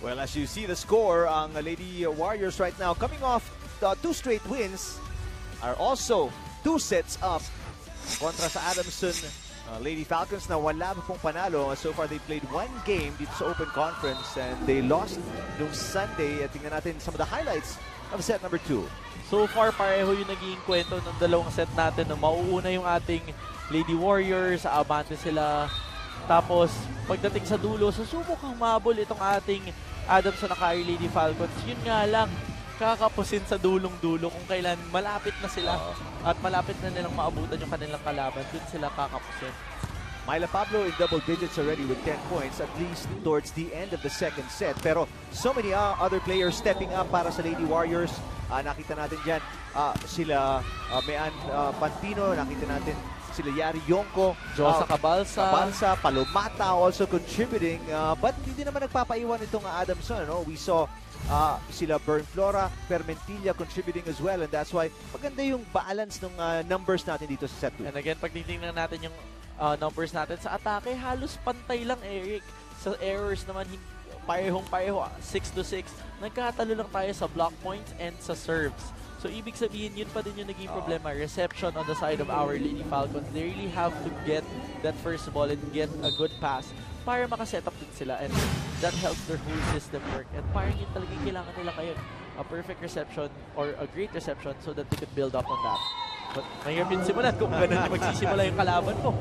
Well, as you see the score, ang Lady Warriors right now coming off 2 straight wins are also 2 sets up kontra sa Adamson Lady Falcons na wala pong panalo. So far, they played 1 game dito sa Open Conference and they lost nung Sunday. At tingnan natin some of the highlights of set number 2. So far, pareho yung naging kwento ng dalawang set natin na mauuna yung ating Lady Warriors, aabante sila. Tapos, pagdating sa dulo, susubukang mabol itong ating Adamson-Akari Lady Falcons. Yun nga lang, kakapusin sa dulong-dulo kung kailan malapit na sila at malapit na nilang maabutan yung kanilang kalaban. Dun sila kakapusin. Myla Pablo in double digits already with 10 points, at least towards the end of the second set. Pero so many other players stepping up para sa Lady Warriors. Nakita natin dyan sila Mean Pantino, nakita natin sila Yari Yonko, Josa Cabalsa, Palomata also contributing. But hindi naman nagpapaiwan itong Adamson. No? We saw sila Bern Flora, Permentilla contributing as well, and that's why maganda yung balance ng numbers natin dito sa set 2. And again, pag titingnan natin yung numbers natin sa atake, halos pantay lang, Eric. Sa errors naman, parehong-pareho, 6-6. Nagkatalo lang tayo sa block points and sa serves. So, ibig sabihin, yun pa din yung naging problema. Reception on the side of our Lady Falcons. They really have to get that first ball and get a good pass para makaset up din sila, and that helps their whole system work. And parang yun talagang kailangan nila ngayon, a perfect reception or a great reception so that they could build up on that. But mahirap yung simulan kung ganun yung magsisimula yung kalaban mo.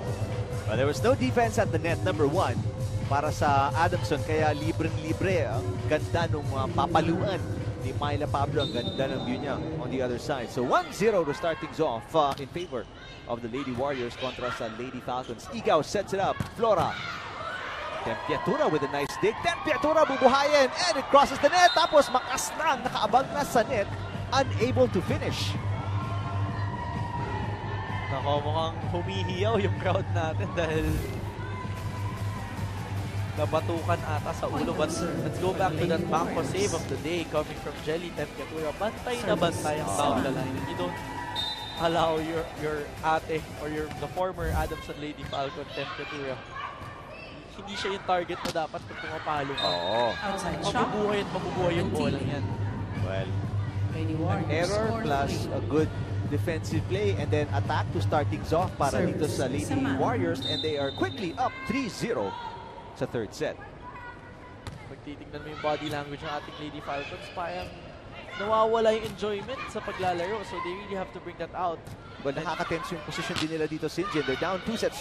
Well, there was no defense at the net, number 1, para sa Adamson, kaya libreng-libre. Ang ganda nung papaluan ni Myla Pablo. Ang ganda ng view niya on the other side. So 1-0 to start things off in favor of the Lady Warriors kontra sa Lady Falcons. Igaw sets it up. Flora. Tempiatura with a nice dig. Tempiatura bubuhayin and it crosses the net. Tapos makas na, nakaabang na sa net. Unable to finish. Nako, mukhang humihiyaw yung crowd natin dahil nabatukan ata sa ulo. But let's go back to that bangko save of the day coming from Jelly Tempiatura. Bantay na bantay ang down the line. You don't allow your ate or the former Adamson Lady Falcon Tempiatura. Hindi siya yung target na dapat kung pumapalo ka. Oo. Mabubuhay at mabubuhay yung bola yan. Well, an error plus a good defensive play and then attack to start things off para dito sa Lady Warriors, and they are quickly up 3-0 sa third set. Pag titignan mo yung body language ng ating Lady Falcons, parang nawawala yung enjoyment sa paglalaro, so they really have to bring that out. Well, nakaka-tense yung position din nila dito, Sinjin. They're down 2-0.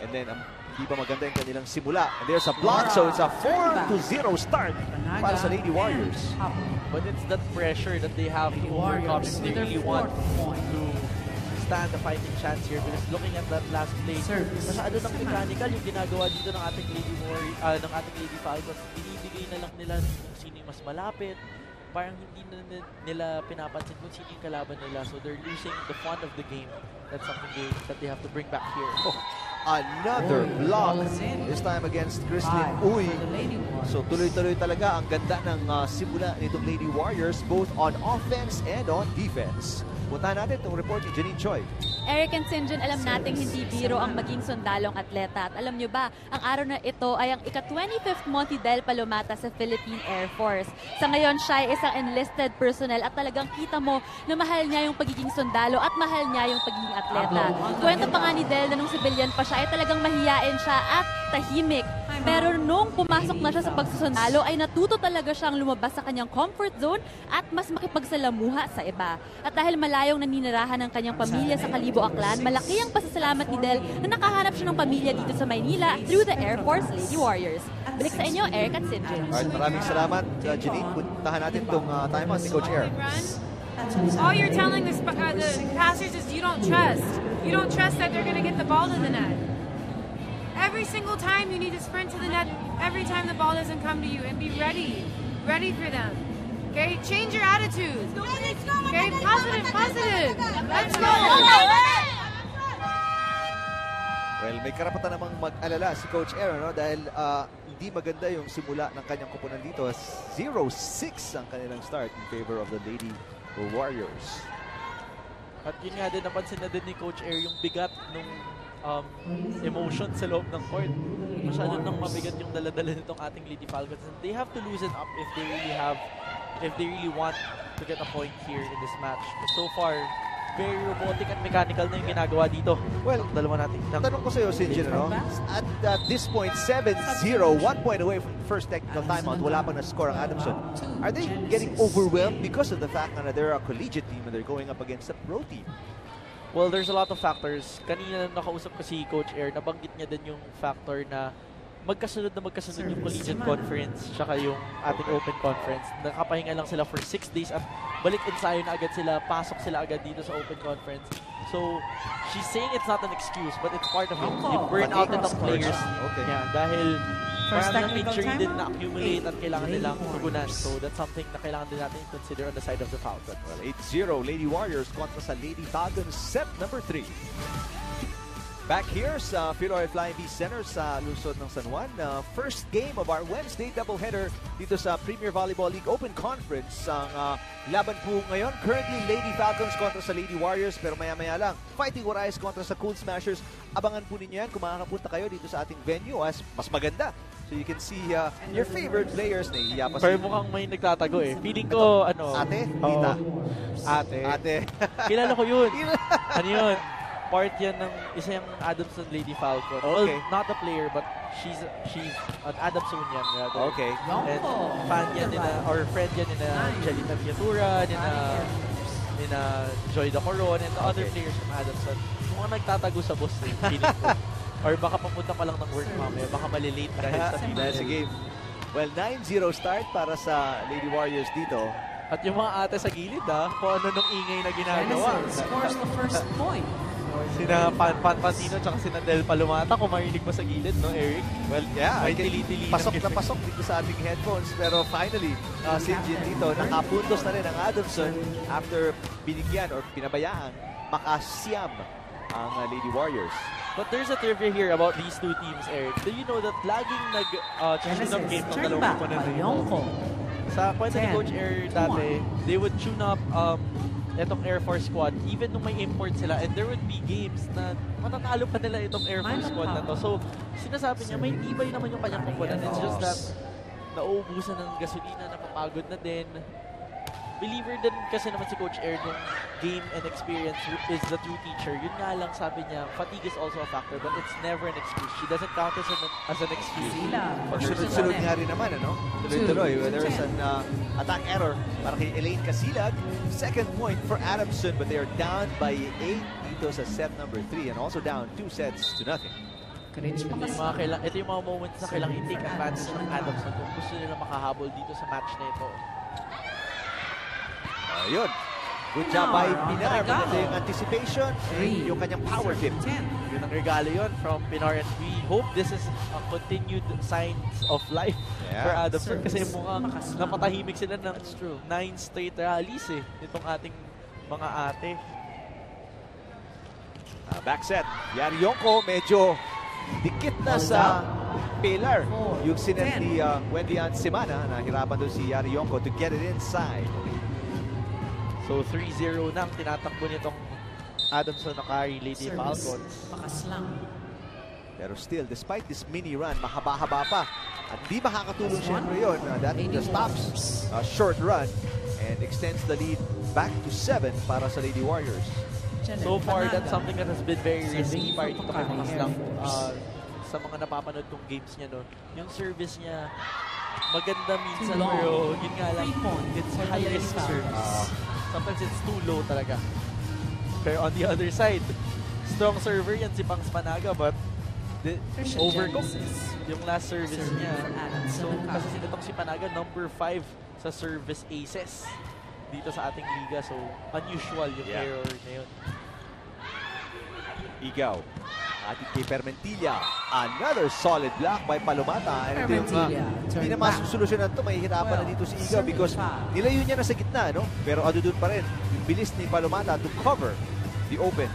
And then, hindi pa maganda yung kanilang simula. And there's a block, so it's a 4-0 start para sa Lady Warriors. But it's that pressure that they have to overcome if they really want to stand a fighting chance here, because looking at that last play, masyado ng mechanical yung ginagawa dito ng ating Lady Falcons. Binibigay na lang nila kung sino yung mas malapit. Parang hindi na nila pinapansin kung sino yung kalaban nila. So they're losing the fun of the game. That's something that they have to bring back here. Oh, another block. This time against Christine Uy. So tuloy-tuloy talaga ang ganda ng simula nitong Lady Warriors, both on offense and on defense. Puntahan natin itong report ni Janine Choi. Eric and Sinjin, alam nating hindi biro ang maging sundalong atleta. At alam nyo ba, ang araw na ito ay ang ika-25th Monte del Palomata sa Philippine Air Force. Sa ngayon, siya ay isang enlisted personnel at talagang kita mo na mahal niya yung pagiging sundalo at mahal niya yung pagiging atleta. Kwento pa nga ni Del na nung civilian pa siya ay talagang mahiyain siya at tahimik. Pero nung pumasok na siya sa pagsusundalo ay natuto talaga siyang lumabas sa kanyang comfort zone at mas makipagsalamuha sa iba. At dahil malayong naninirahan ng kanyang pamilya sa Kalibo, Aklan, malaki ang pasasalamat ni Del na nakahanap siya ng pamilya dito sa Maynila through the Air Force Lady Warriors. Balik sa inyo, Eric at Sinjin. Alright, maraming salamat, Janine. Puntahan natin itong timeout ni Coach Air. All you're telling the passers is you don't trust. You don't trust that they're going to get the ball to the net. Every single time you need to sprint to the net every time the ball doesn't come to you, and be ready for them. Okay, change your attitude. Okay, positive. Let's go. Well, may karapatan namang mag-alala si Coach Air, no? Dahil hindi maganda yung simula ng kanyang koponan dito. 0-6 ang kanilang start in favor of the Lady Warriors. At yun nga din, napansin na din ni Coach Air yung bigat nung emotion sa loob ng court. Masyado nang mabigat yung dala-dala nitong ating Lady Falcons. And they have to loosen up if they really want to get a point here in this match. So far, very robotic at mechanical na yung ginagawa dito. Well, dalawa natin. Tanong ko sa'yo, Sinjin, no? At this point, 7-0, 1 point away from first technical timeout. Wala pang na-score ang Adamson. Are they getting overwhelmed because of the fact na they're a collegiate team and they're going up against a pro team? Well, there's a lot of factors. Kanina nakausap ko si Coach Air, nabanggit niya din yung factor na magkasunod yung collegiate conference tsaka yung ating open conference. Nakapahinga lang sila for 6 days at balik ensayo na agad sila, pasok sila agad dito sa open conference. So, she's saying it's not an excuse, but it's part of it. Yung burnout ng players. Okay. Yeah, dahil parang injury din na-accumulate at kailangan nilang tugunan. So, that's something na kailangan din natin consider on the side of the Falcons. Well, 8-0, Lady Warriors kontra sa Lady Falcons, set number 3. Back here sa Philoy Flying Bee Center sa Luzon ng San Juan. First game of our Wednesday doubleheader dito sa Premier Volleyball League Open Conference. Ang laban po ngayon, currently Lady Falcons kontra sa Lady Warriors, pero maya-maya lang, Fighting Warriors kontra sa Cool Smashers. Abangan po ninyo yan kung makakapunta kayo dito sa ating venue as mas maganda. So you can see your favorite players. Nahihiya pa pero mukhang may nagtatago eh. Feeling ko, Ate? Tita? Ate. Kilala ko yun. Ano yun? Part yan ng isa yung Adamson Lady Falcon. Okay. Well, not a player, but she's an Adamsonian rather. Okay. And fan yan or friend yan nina Jelita Viatura, nina Joy the Coron, and the other players from Adamson. Mukhang nagtatago sa boss eh, feeling ko. Or baka papunta pa lang ng work mamaya, baka malilate dahil sa game. Well, 9-0 start para sa Lady Warriors dito. At yung mga ate sa gilid kung ano nung ingay na ginagawa. Scores the first point. Sina Pantino tsaka sina Del Palomata, kung marinig mo sa gilid, no, Eric? Well, yeah. May tili-tili pasok na pasok dito sa ating headphones. Pero finally, Sinjin dito, nakapuntos na rin ang Adamson after binigyan or pinabayaan makasiyam ang Lady Warriors. But there's a trivia here about these two teams, Eric. Do you know that laging tune up game ng dalawang component nito? Sa kwento ni Coach Air dati, they would tune up itong Air Force squad even nung may import sila, and there would be games na matatalo pa nila itong Air Force squad na to. So, sinasabi niya, may tibay naman yung kanyang component. It's just that nauubusan ng gasolina, napapagod na din. Believer din kasi naman si Coach Air nung game and experience is the true teacher. Yun nga lang, sabi niya, fatigue is also a factor, but it's never an excuse. She doesn't count as an excuse. Sunod-sunod nga rin naman, tuloy-tuloy. There is an attack error para kay Elaine Casilag. Second point for Adamson, but they are down by 8 dito sa set number 3 and also down 2-0. Ito yung mga moments na kailangan i-take advantage ng Adamson kung gusto nila makahabol dito sa match na ito. Ayun. Good job by Pinar. Maganda yung anticipation and yung kanyang power tip. Yun ang regalo yun from Pinar, and we hope this is a continued signs of life for Adamson kasi mukhang napatahimik sila ng 9 straight rallies itong ating mga ate. Back set. Yari Yonko medyo dikit na sa pillar. Yung sinend ni Wendy Ansimana, nahirapan doon si Yari Yonko to get it inside. So 3-0 na ang tinatakbo nitong Adamson-Akari Lady Falcons. Pero still, despite this mini run, mahaba-haba pa. At di makakatulong siyempre yun. That just stops a short run and extends the lead back to 7 para sa Lady Warriors. So far, that's something that has been very risky para dito kay Makaslang. Sa mga napapanood kong games niya, no? Yung service niya, maganda minsan, pero yun nga lang, it's high risk service. Sometimes it's too low talaga. Pero on the other side, strong server yan si Bangs Panaga, but overcooked yung last service niya. So, kasi itong si Panaga, number 5 sa service aces dito sa ating liga. So, unusual yung error na yun. Igaw. Ating kay Permentilla. Another solid block by Palomata. And ito yung hindi na masusolusyonan ito. May hirapan na dito si Igaw because nilayo niya na sa gitna, no? Pero ano doon pa rin. Yung bilis ni Palomata to cover the open.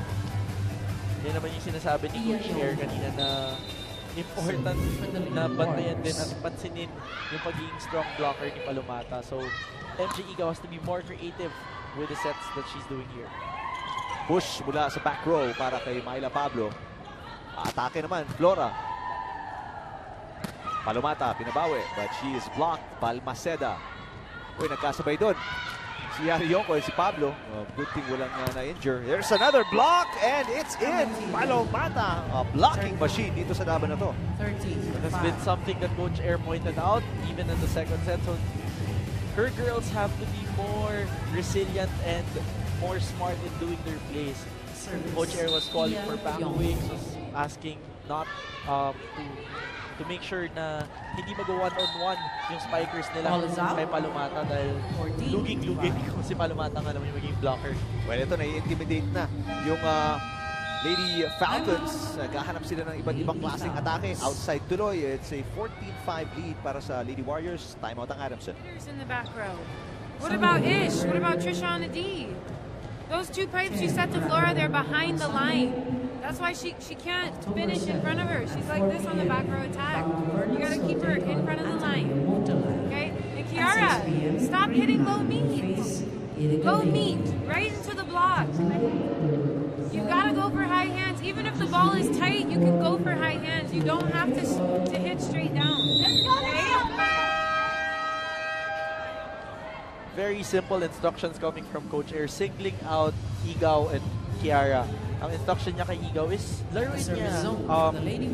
Yan naman yung sinasabi ni Coach Air kanina na important na bantayan din at pansinin yung pagiging strong blocker ni Palomata. So, MJ Igaw has to be more creative with the sets that she's doing here. Push mula sa back row para kay Myla Pablo. Atake naman, Flora. Palomata, pinabawi, but she is blocked. Balmaceda. Uy, nagkasabay doon. Si Yarionko and si Pablo. Good thing walang na-injure. There's another block, and it's in. Palomata, a blocking machine dito sa laban na to. That's been something that Coach Air pointed out, even in the second set. So her girls have to be more resilient and more smart in doing their plays. Coach Air was calling for back wings, was asking not to make sure na hindi mag-one-on-one yung spikers nila kay Palomata dahil luging-luging si Palomata nga naman yung maging blocker. Well, ito nai-intimidate na yung Lady Falcons. Naghahanap sila ng iba't ibang klaseng atake. Outside tuloy, it's a 14-5 lead para sa Lady Warriors. Timeout ang Adamson. In the back row. What about Ish? What about Trisha on the D? Those two pipes she set to Flora, they're behind the line. That's why she can't finish in front of her. She's like this on the back row attack. You gotta keep her in front of the line. Okay? And Kiara, stop hitting low meat. Low meat, right into the block. You gotta go for high hands. Even if the ball is tight, you can go for high hands. You don't have to hit straight down. Okay? Very simple instructions coming from Coach Air, singling out Igaw and Kiara. Ang instruction niya kay Igaw is laruin niya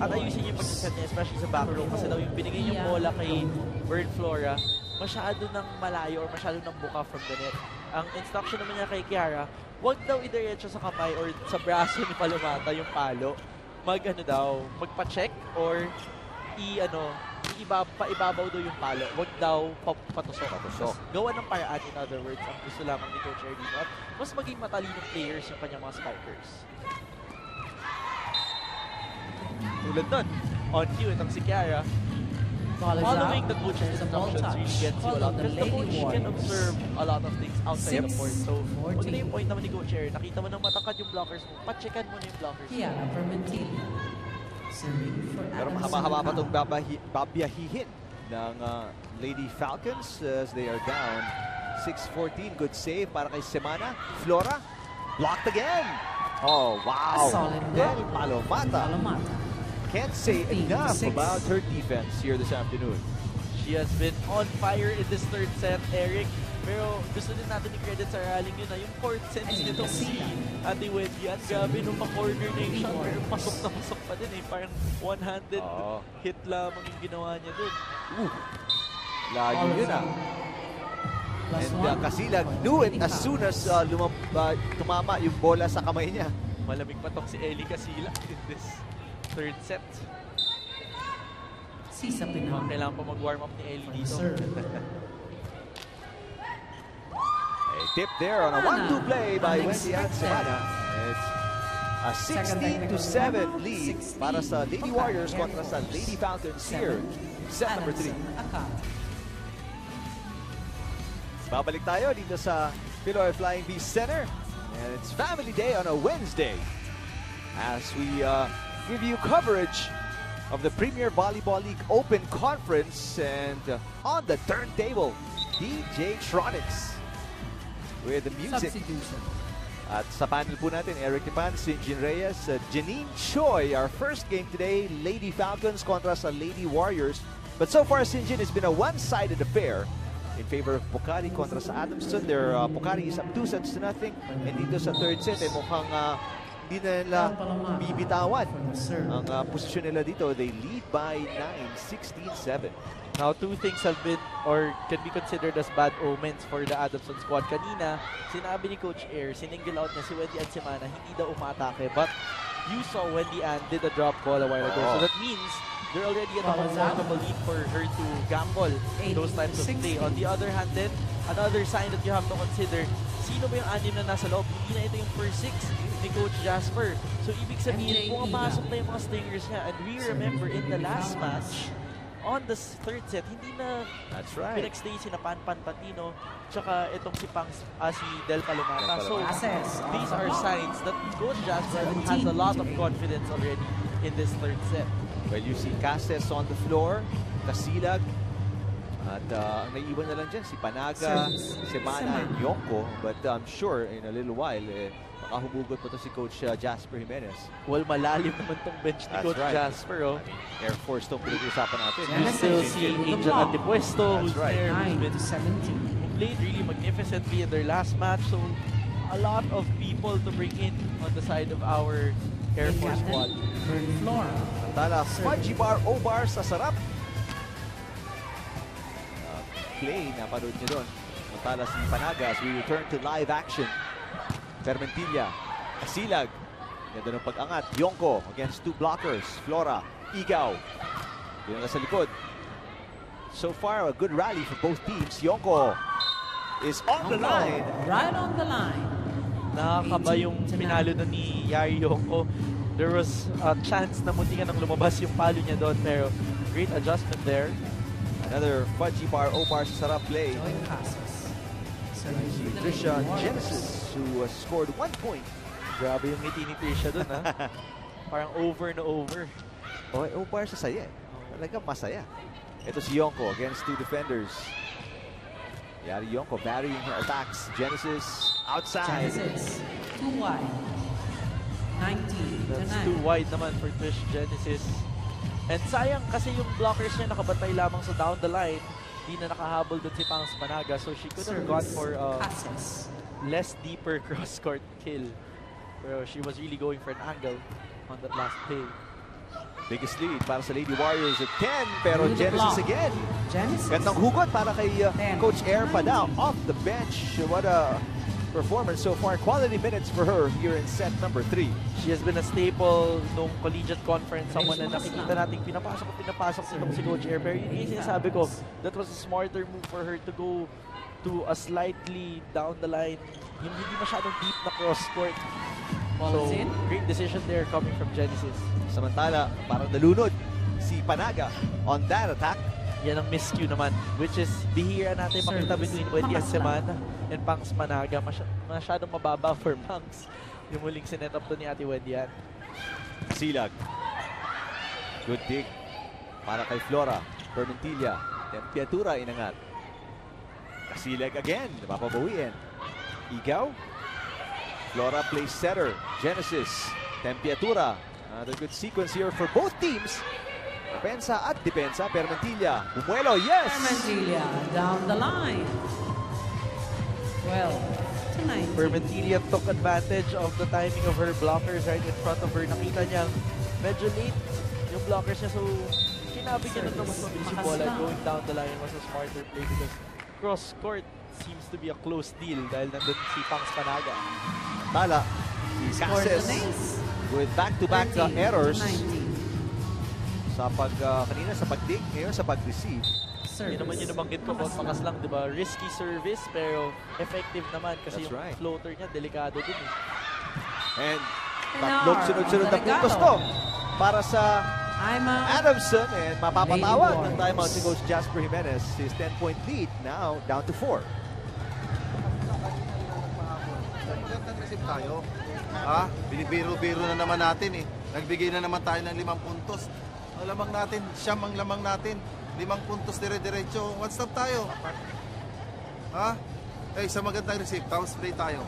at ayusin niya yung pag-set niya, especially sa back row, kasi daw yung binigay yung bola kay Bird Flora masyado ng malayo or masyado ng buka from the net. Ang instruction naman niya kay Kiara, huwag daw idiretso sa kamay or sa braso ni Palomata yung palo. Magpa-check or paibabaw daw yung palo. Huwag daw patusok. Gawa ng paraan, in other words, ang gusto lamang ni Coach Air dito. At mas maging matalinong players yung kanyang mga spikers. Tulad nun, on cue, itong si Kiara, following the coach's instructions really gets you a lot. Because the coach can observe a lot of things outside the court. So, huwag na yung point naman ni Coach Air. Nakita mo nang matakad yung blockers mo. Pacheckan mo na yung blockers mo. Pero mahaba pa itong babiyahihin ng Lady Falcons as they are down 6-14. Good save para kay Semana. Flora, blocked again. Oh, wow. Del Palomata. Can't say enough about her defense here this afternoon. She has been on fire in this third set, Eric. Pero gusto din natin i-credit sa rallying yun na yung court sense nitong si Ate Wendy. At grabe nung pa-corner na yung shot, pero pasok na pasok pa din eh. Parang one-handed hit lamang yung ginawa niya dun. Layo yun And Kasilag knew it as soon as tumama yung bola sa kamay niya. Malamig pa tong si Ellie Kasilag in this third set. Kailangan pa mag-warm up ni Ellie dito. A tip there on a 1-2 play by Wendy and Semana. It's a 16-7 lead para sa Lady Warriors kontra sa Lady Falcons here. Set number 3. Babalik tayo dito sa Pinoy Flying V Center. And it's Family Day on a Wednesday as we give you coverage of the Premier Volleyball League Open Conference. And on the turntable, DJ Tronics with the music. At sa panel po natin, Eric Tipan, Sinjin Reyes, Janine Choi. Our first game today, Lady Falcons kontra sa Lady Warriors. But so far, Sinjin, has been a one-sided affair in favor of Pocari kontra sa Adamson. Pocari is up 2-0. And dito sa third set, mukhang hindi na nila bibitawan ang posisyon nila dito. They lead by 9, 16-7. Now, two things have been or can be considered as bad omens for the Adamson squad. Kanina, sinabi ni Coach Air, sininggle out niya si Wendy and Semana, hindi daw umatake. But you saw Wendy Ann did a drop ball a while ago. So that means they're already at a comfortable lead for her to gamble those types of play. On the other hand then, another sign that you have to consider, sino ba yung anim na nasa loob? Hindi na ito yung first 6 ni Coach Jasper. So ibig sabihin, pumapasok na yung mga stingers niya. And we remember in the last match, on the third set, hindi na pinag-stay si na Pan Patino tsaka itong si Del Palomata. So, these are signs that Coach Jasper has a lot of confidence already in this third set. Well, you see Cases on the floor, Kasilag, At ang naiiwan na lang dyan, si Panaga, si Mana, and Yonko. But I'm sure in a little while, makahumugot pa to si Coach Jasper Jimenez. Well, malalim naman tong bench ni Coach Jasper. Oh. Air Force tong pinag-usapan natin. We still see Angel Antipuesto, who's there, who's been who played really magnificently in their last match. So, a lot of people to bring in on the side of our Air Force squad. Tala, Fudgy Bar, O-Bar sa sarap. Play, napanood nyo doon. Tala si Panaga as we return to live action. Fermentilla, Asilag. Ganda ng pag-angat. Yonko against 2 blockers. Flora, Igaw. Yun na sa likod. So far, a good rally for both teams. Yonko is on the line. Right on the line. Nakakaba yung pinalo doon ni Yari Yonko. There was a chance na munti ka nang lumabas yung palo niya doon, pero great adjustment there. Another Fudgy Bar, O-Bar sa sarap play. Si Trisha Genesis, who scored 1 point. Grabe yung ngiti ni Trisha doon, ha? Parang over na over. O-Bar sa saya. Talaga masaya. Ito si Yonko against 2 defenders. Yari Yonko varying her attacks. Genesis outside. Genesis, 2 wide. 19 That's to 9. 2 wide naman for Trish Genesis. And sayang kasi yung blockers niya nakabantay lamang sa down the line. Di na nakahabol doon si Pangs Panaga. So she could have gone for less deeper cross-court kill. Pero she was really going for an angle on that last play. Biggest lead para sa Lady Warriors at 10. Pero Genesis again. Genesis. Gandang hugot para kay Coach Air Padao off the bench. What a performance so far. Quality minutes for her here in set number 3. She has been a staple nung collegiate conference. Someone na nakikita natin pinapasok nitong si Coach Air. Pero yun yung sinasabi ko, that was a smarter move for her to go to a slightly down the line, yung hindi masyadong deep na cross-court. So, great decision there coming from Genesis. Samantala, parang nalunod si Panaga on that attack. Yan ang miscue naman, which is bihira natin makita between Wendy and Semana and Pangs Panaga. Masyadong mababa for Pangs. Yung muling sinet up to ni Ate Wendy yan. Silag. Good dig para kay Flora. Fermentilla. Temperatura inangat. Silag again. Napapabawiin. Igaw. Flora plays setter. Genesis. Temperatura. Another good sequence here for both teams. Depensa at depensa. Fermentilla. Bumuelo. Yes! Fermentilla down the line. Well, tonight. Fermentilla took advantage of the timing of her blockers right in front of her. Nakita niya medyo late yung blockers niya. So, kinabigyan na mas mabilis yung bola. Going down the line was a smarter play because cross-court seems to be a close deal dahil nandun si Pangs Panaga. Tala. Si Cases with back-to-back errors. Sa kanina sa pag-dig, ngayon sa pag-receive. Yun naman yung nabanggit ko, pakas lang, di ba? Risky service, pero effective naman kasi yung floater niya, delikado din eh. And tatlong sunod-sunod na puntos to para sa Adamson, and mapapatawad ng timeout si Coach Jasper Jimenez. His 10-point lead now down to 4. Magandang receive tayo. Ha? Binibiro-biro na naman natin eh. Nagbigay na naman tayo ng 5 puntos. Ang lamang natin, siyam ang lamang natin. 5 puntos dire-diretso. One stop tayo. Ha? Eh, sa magandang receive, tapos play tayo.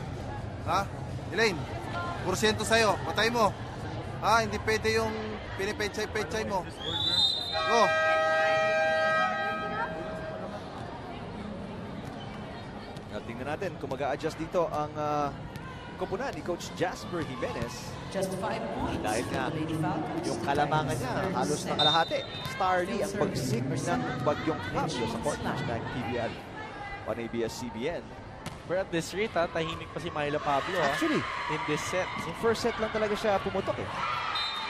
Ha? Elaine, porsyento sa'yo. Patay mo. Ha? Hindi pwede yung pinipechay-pechay mo. Go. Tingnan natin kung mag-a-adjust dito ang koponan ni Coach Jasper Jimenez. Just 5 points. Dahil nga, yung kalamangan niya halos na kalahati. Starly ang pagsik ng bagyong Fabio sa court match ng PVL on ABS-CBN. But at this rate, tahimik pa si Myla Pablo Actually, in this set. yung first set lang talaga siya pumutok eh.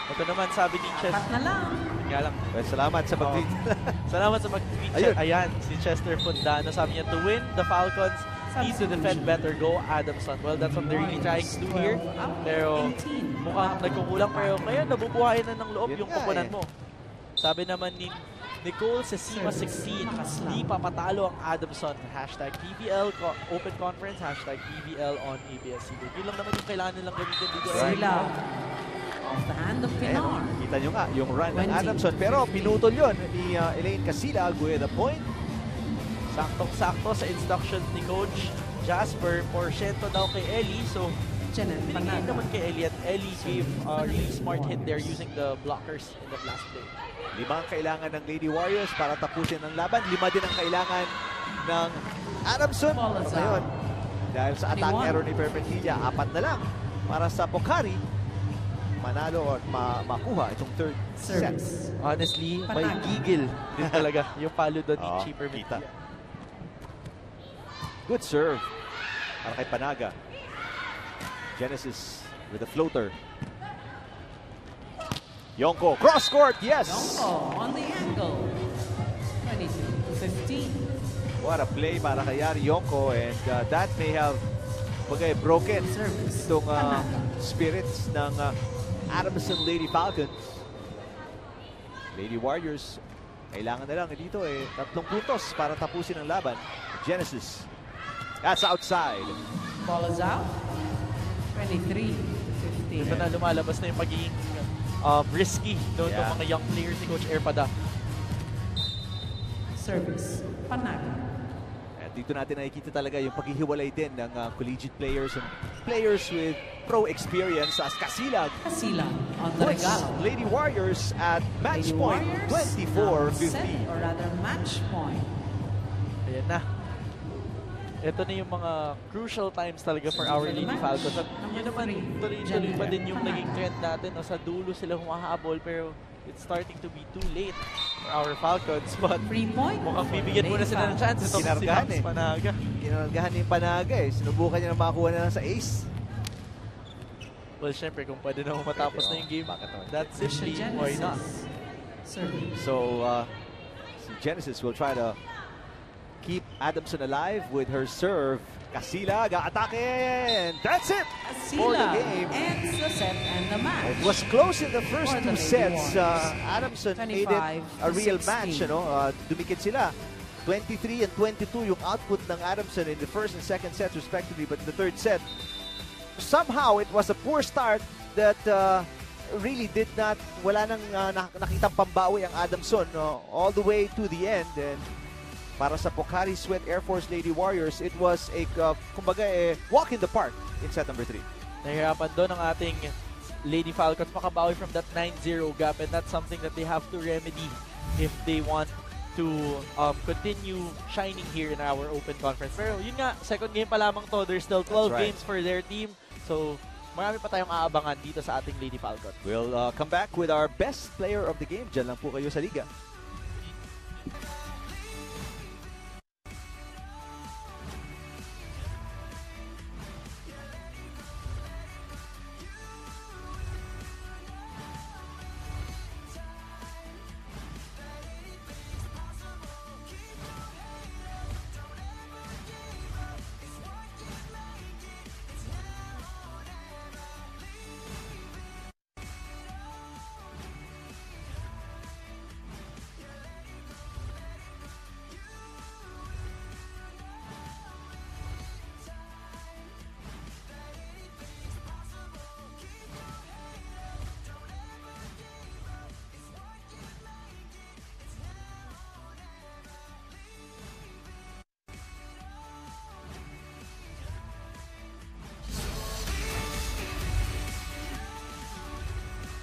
Ito naman sabi ni Chester. Apat na lang. Nga lang. Well, salamat sa mag-tweet. Salamat sa mag-tweet. Ayan, si Chester Fundano. Sabi niya, to win, the Falcons need to defend better. Go Adamson. Well, that's what they're really trying to do here. Pero mukhang nagkukulang. Pero ngayon, nabubuhayin na ng loob yung koponan mo. Sabi naman ni Nicole Sesima 16, di papatalo ang Adamson. Hashtag PVL Open Conference. Hashtag PVL on ABS-CBN. Yun lang naman yung kailangan nilang gamitin dito. Sila. Off the hand of Pinar. Kita nyo nga yung run ng Adamson. Pero pinutol yun ni Elaine Casilag with a point. Saktong-sakto sa instructions ni Coach Jasper. Porsyento daw kay Ellie. So, Janet binigay Panada. naman kay Ellie at Ellie gave a really smart hit there using the blockers in the last play. 5 ang kailangan ng Lady Warriors para tapusin ang laban. 5 din ang kailangan ng Adamson. Ball is Ngayon, out. dahil sa attack 21. error ni Perfectilla, 4 na lang para sa Pocari. Manalo at makuha itong third set. Service. Honestly, may Panalo. gigil din talaga yung palo doon ni Oo, Cheaper kita. Mintilla. Good serve para kay Panaga. Genesis with a floater. Yonko, cross court, yes! Yonko on the angle. 22-15. What a play para kay Yari Yonko, and that may have broken Service. itong Panaga. spirits ng Adamson Lady Falcons. Lady Warriors, kailangan na lang dito 3 puntos para tapusin ang laban. Genesis, that's outside. Ball is out. 23-15. Ito na lumalabas na yung pagiging risky doon ng mga young players ni Coach Erpada. Service. Panaga. At dito natin nakikita talaga yung paghihiwalay din ng collegiate players and players with pro experience as Casilag Casila on the puts regalo. Lady Warriors at match Lady point Warriors, now set, 24-50. or rather match point. Ayan na. Ito na yung mga crucial times talaga for our Lady Falcons. At yun naman, tuloy-tuloy pa din yung naging trend natin. No? Sa dulo sila humahabol pero it's starting to be too late for our Falcons. But 3 point. mukhang bibigyan muna sila ng chance. Ito si Kinargahan Max Panaga. Kinargahan yung Panaga Sinubukan niya na makakuha na lang sa ace. Well, syempre, kung pwede na matapos na yung game, Bakit naman? that's simply why not. Service. So, Genesis will try to keep Adamson alive with her serve. Casilag, atake, and that's it for the Casila game. ends the set and the match. It was close in the first For the 2 Lady sets. Warriors. Adamson made it a real 25-16. match. Dumikit sila. 23 and 22 yung output ng Adamson in the first and second sets respectively. But in the third set, somehow it was a poor start that really did not, wala nang nakitang pambawi ang Adamson all the way to the end. And para sa Pocari Sweat Air Force Lady Warriors, it was a walk in the park in set number 3. Nahirapan doon ang ating Lady Falcons makabawi from that 9-0 gap, and that's something that they have to remedy if they want to continue shining here in our open conference. Pero yun nga, second game pa lamang to. There's still 12 right. games for their team. So, marami pa tayong aabangan dito sa ating Lady Falcons. We'll come back with our best player of the game. Diyan lang po kayo sa liga.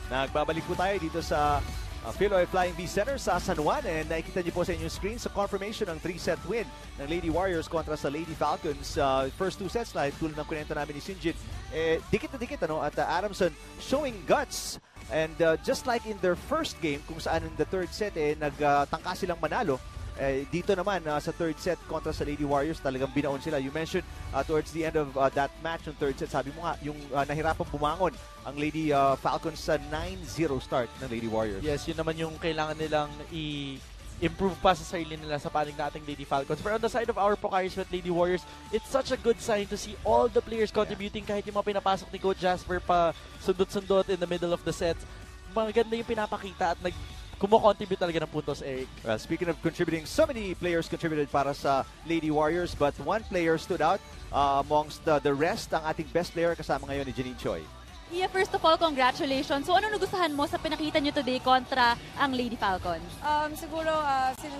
Nagbabalik po tayo dito sa Philoy Flying V Center sa San Juan, and nakikita niyo po sa inyong screen sa confirmation ng 3-set win ng Lady Warriors kontra sa Lady Falcons. First 2 sets na tulad ng kwento namin ni Sinjin, dikit na dikit at Adamson showing guts, and just like in their first game kung saan in the third set nagtangka silang manalo, dito naman sa third set kontra sa Lady Warriors talagang binaon sila. You mentioned towards the end of that match yung third set, sabi mo nga yung nahirapang bumangon ang Lady Falcons sa 9-0 start ng Lady Warriors. Yes, yun naman yung kailangan nilang i-improve pa sa sarili nila sa panig nating Lady Falcons. But on the side of our Pocari Sweat Lady Warriors, it's such a good sign to see all the players contributing, kahit yung mga pinapasok ni Coach Jasper pa sundot-sundot in the middle of the sets. Maganda yung pinapakita at kumo-contribute talaga ng puntos, Eric. Well, speaking of contributing, so many players contributed para sa Lady Warriors, but one player stood out amongst the rest. Ang ating best player kasama ngayon ni Janine Choi. Iya, first of all, congratulations. So ano nagustuhan mo sa pinakita nyo today kontra ang Lady Falcons? Siguro,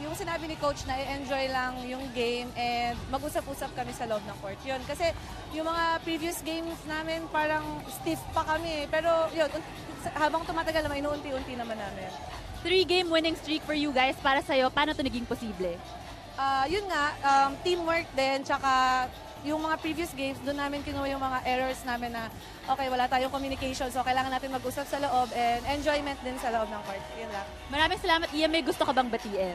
yung sinabi ni Coach na i-enjoy lang yung game and mag-usap-usap kami sa loob ng court. Yun, kasi yung mga previous games namin parang stiff pa kami. Pero yun, habang tumatagal naman, inuunti-unti naman namin. 3-game winning streak for you guys. Para sa'yo, paano ito naging posible? Yun nga, teamwork din, tsaka yung mga previous games, doon namin kinuha yung mga errors namin na okay, wala tayong communication, so kailangan natin mag-usap sa loob and enjoyment din sa loob ng court. Yun lang. Maraming salamat, Iya. May gusto ka bang batiin?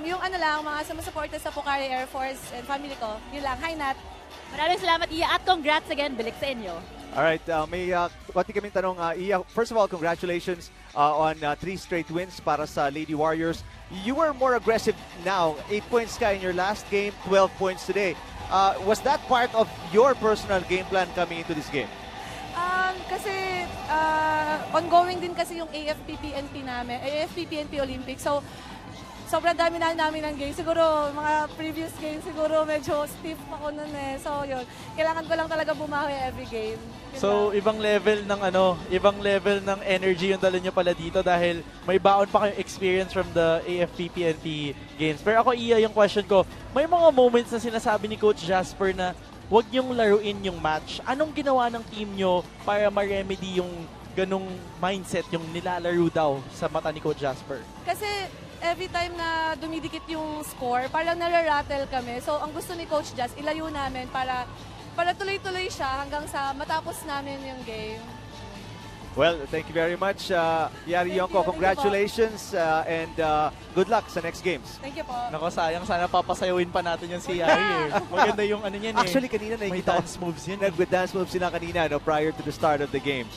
Yung ano lang, mga sumusuporta sa Pocari-Air Force and family ko, yun lang. Hi, Nat! Maraming salamat, Iya, at congrats again. Balik sa inyo. Alright, may konti kaming tanong. Iya, first of all, congratulations on 3 straight wins para sa Lady Warriors. You were more aggressive now. 8 points ka in your last game, 12 points today. Was that part of your personal game plan coming into this game? Kasi ongoing din kasi yung AFP-PNP namin, AFP-PNP Olympics. So, sobrang dami na namin ng game. Siguro, mga previous games, siguro medyo stiff ako nun eh. So, yun. Kailangan ko lang talaga bumawi every game. So, ibang level ng energy yung dala nyo pala dito dahil may baon pa kayong experience from the AFP-PNP games. Pero ako, Iya, yung question ko, may mga moments na sinasabi ni Coach Jasper na huwag niyong laruin yung match. Anong ginawa ng team nyo para ma-remedy yung ganong mindset, yung nilalaro daw sa mata ni Coach Jasper? Kasi every time na dumidikit yung score, parang nararattle kami. So, ang gusto ni Coach Jas, ilayo namin para tuloy-tuloy siya hanggang sa matapos namin yung game. Well, thank you very much, Yari Yonko. Congratulations and good luck sa next games. Thank you po. Nako, sayang. Sana papasayawin pa natin yung si Yari. Maganda yung ano niyan eh. Actually, kanina may nakikita dance moves yun. Nag-dance moves sila kanina prior to the start of the game.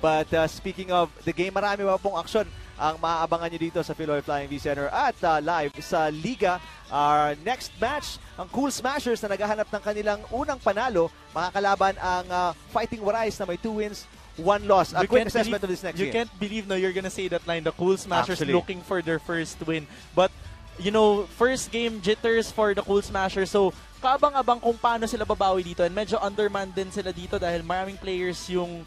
But speaking of the game, marami pa pong aksyon ang maaabangan nyo dito sa Philoy Flying V Center at live sa Liga. Our next match, ang Cool Smashers na naghahanap ng kanilang unang panalo, makakalaban ang Fighting Warais na may 2 wins, 1 loss. A quick assessment of this next game. You can't believe no, you're gonna say that line, the Cool Smashers Actually, looking for their first win. But, you know, first game jitters for the Cool Smashers. So, kaabang-abang kung paano sila babawi dito. And medyo undermanned din sila dito dahil maraming players yung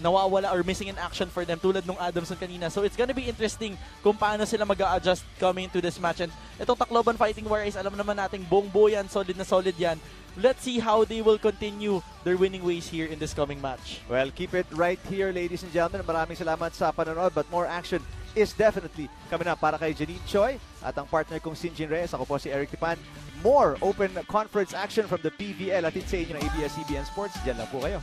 nawawala or missing in action for them tulad nung Adamson kanina. So it's gonna be interesting kung paano sila mag-a-adjust coming into this match. And itong Tacloban Fighting Warriors, alam naman nating buong-buo yan, solid na solid yan. Let's see how they will continue their winning ways here in this coming match. Well, keep it right here, ladies and gentlemen. Maraming salamat sa panonood, but more action is definitely coming up para kay Janine Choi at ang partner kong Sinjin Reyes. Ako po si Eric Tipan. More open conference action from the PVL at sa inyo ng ABS-CBN Sports. Diyan lang po kayo.